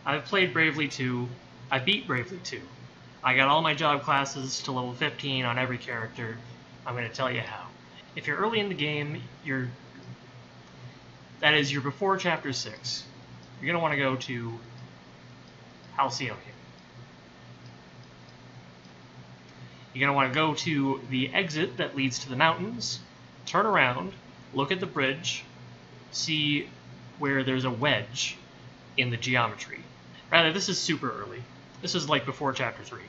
I've played Bravely 2. I beat Bravely 2. I got all my job classes to level 15 on every character. I'm going to tell you how. If you're early in the game, you're before Chapter 6. You're going to want to go to Halcyon. You're going to want to go to the exit that leads to the mountains, turn around, look at the bridge, see where there's a wedge in the geometry. Rather, this is super early. This is like before Chapter 3.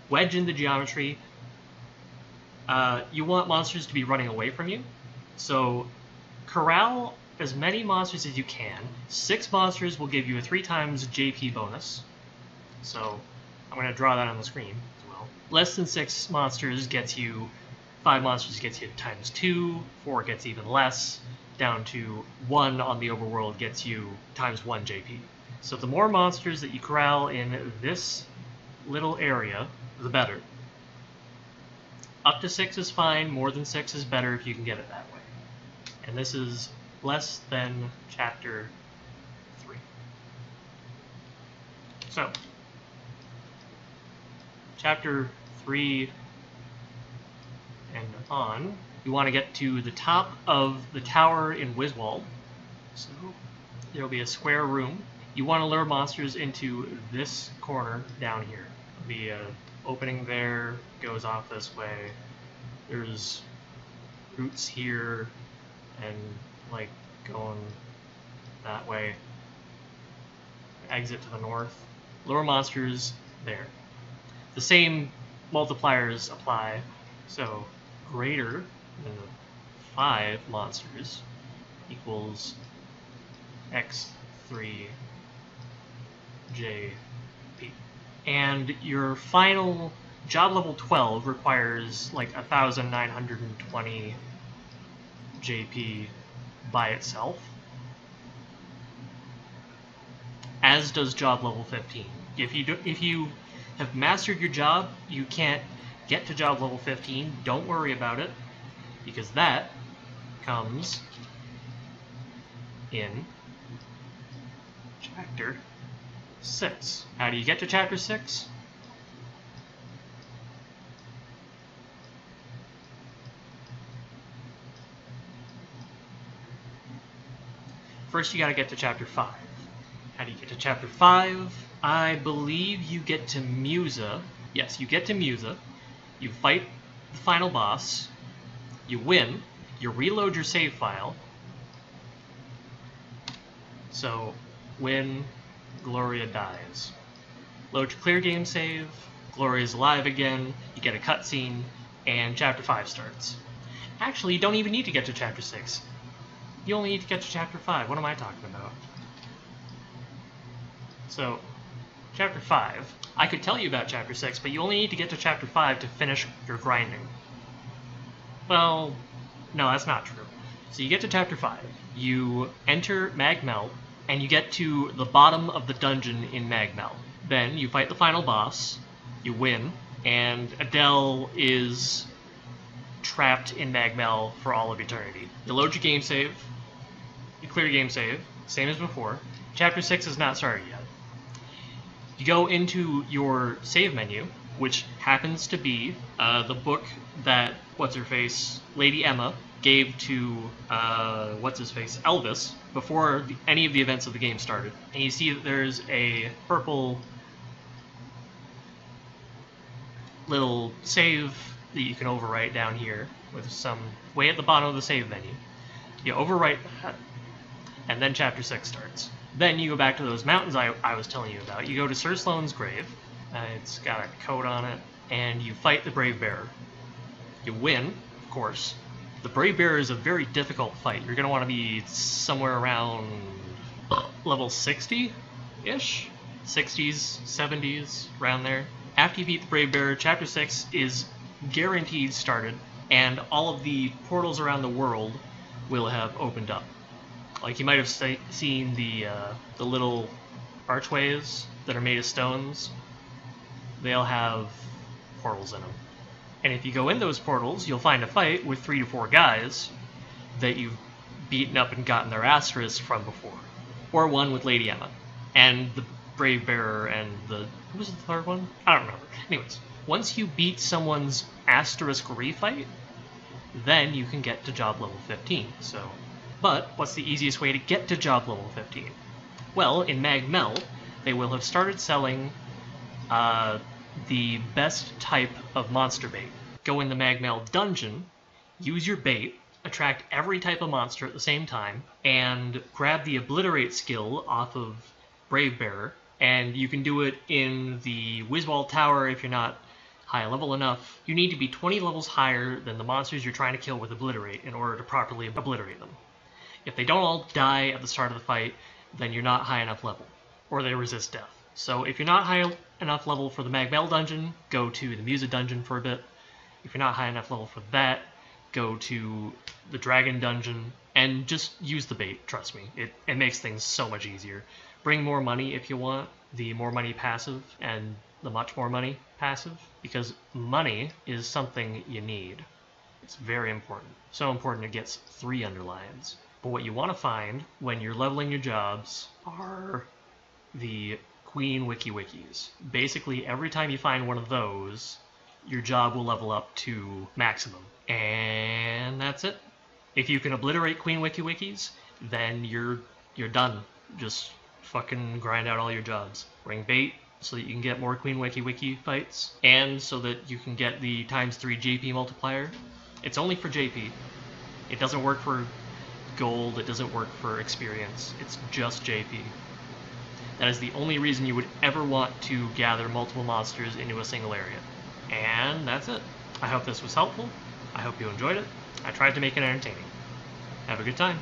Wedge in the geometry. You want monsters to be running away from you. So corral as many monsters as you can. 6 monsters will give you a 3 times JP bonus. So I'm going to draw that on the screen as well. Less than 6 monsters gets you 5 monsters gets you times 2, 4 gets even less, down to 1 on the overworld gets you times 1 JP. So the more monsters that you corral in this little area, the better. Up to 6 is fine, more than 6 is better if you can get it that way. And this is less than Chapter 3. So, Chapter 3 and on, you want to get to the top of the tower in Wiswald. So, there will be a square room. You want to lure monsters into this corner down here. The opening there goes off this way. There's roots here and like going that way. Exit to the north. Lure monsters there. The same multipliers apply, so greater than 5 monsters equals x3 JP. And your final job level 12 requires like 1,920 JP by itself, as does job level 15. If you have mastered your job, you can't get to job level 15. Don't worry about it, because that comes in Chapter 6. How do you get to Chapter 6? First, you gotta get to Chapter 5. How do you get to Chapter 5? I believe you get to Musa. Yes, you get to Musa. You fight the final boss. You win. You reload your save file. So, win, Gloria dies. Load your clear game save. Gloria's alive again. You get a cutscene, and Chapter 5 starts. Actually, you don't even need to get to Chapter 6. You only need to get to Chapter 5. What am I talking about? So, Chapter 5. I could tell you about Chapter 6, but you only need to get to Chapter 5 to finish your grinding. Well, no, that's not true. So you get to Chapter 5. You enter Magmel, and you get to the bottom of the dungeon in Magmel. Then you fight the final boss. You win, and Adelle is trapped in Magmel for all of eternity. You load your game save. You clear your game save, same as before. Chapter 6 is not started yet. You go into your save menu, which happens to be the book that what's-her-face, Lady Emma, gave to what's-his-face, Elvis, before any of the events of the game started. And you see that there's a purple little save that you can overwrite down here with some way at the bottom of the save menu. You overwrite that, and then Chapter 6 starts. Then you go back to those mountains I was telling you about. You go to Sir Sloane's grave. It's got a coat on it, and you fight the Brave Bearer. You win, of course. The Brave Bearer is a very difficult fight. You're going to want to be somewhere around level 60-ish? 60s, 70s, around there. After you beat the Brave Bearer, Chapter 6 is guaranteed started, and all of the portals around the world will have opened up. Like, you might have seen the little archways that are made of stones. They'll have portals in them. And if you go in those portals, you'll find a fight with 3 to 4 guys that you've beaten up and gotten their asterisks from before. Or one with Lady Emma. And Brave Bearer and the... Who was the third one? I don't remember. Anyways, once you beat someone's asterisk refight, then you can get to job level 15. So, but what's the easiest way to get to job level 15? Well, in Mag Meld, they will have started selling the best type of monster bait. Go in the Mag Meld dungeon, use your bait, attract every type of monster at the same time, and grab the Obliterate skill off of Brave Bearer, and you can do it in the Wizwall Tower if you're not high level enough. You need to be 20 levels higher than the monsters you're trying to kill with Obliterate in order to properly obliterate them. If they don't all die at the start of the fight, then you're not high enough level, or they resist death. So if you're not high enough level for the Mag Meld dungeon, go to the Musa dungeon for a bit. If you're not high enough level for that, go to the Dragon dungeon, and just use the bait, trust me. It makes things so much easier. Bring more money if you want, the more money passive, and the much more money passive, because money is something you need. It's very important. So important it gets 3 underlines. But what you want to find when you're leveling your jobs are the Queen Wikis. Basically, every time you find one of those, your job will level up to maximum. And that's it. If you can obliterate Queen Wikis, then you're done. Just fucking grind out all your jobs. Bring bait so that you can get more Queen Wiki fights, and so that you can get the ×3 JP multiplier. It's only for JP. It doesn't work for gold, it doesn't work for experience. It's just JP. That is the only reason you would ever want to gather multiple monsters into a single area. And that's it. I hope this was helpful. I hope you enjoyed it. I tried to make it entertaining. Have a good time.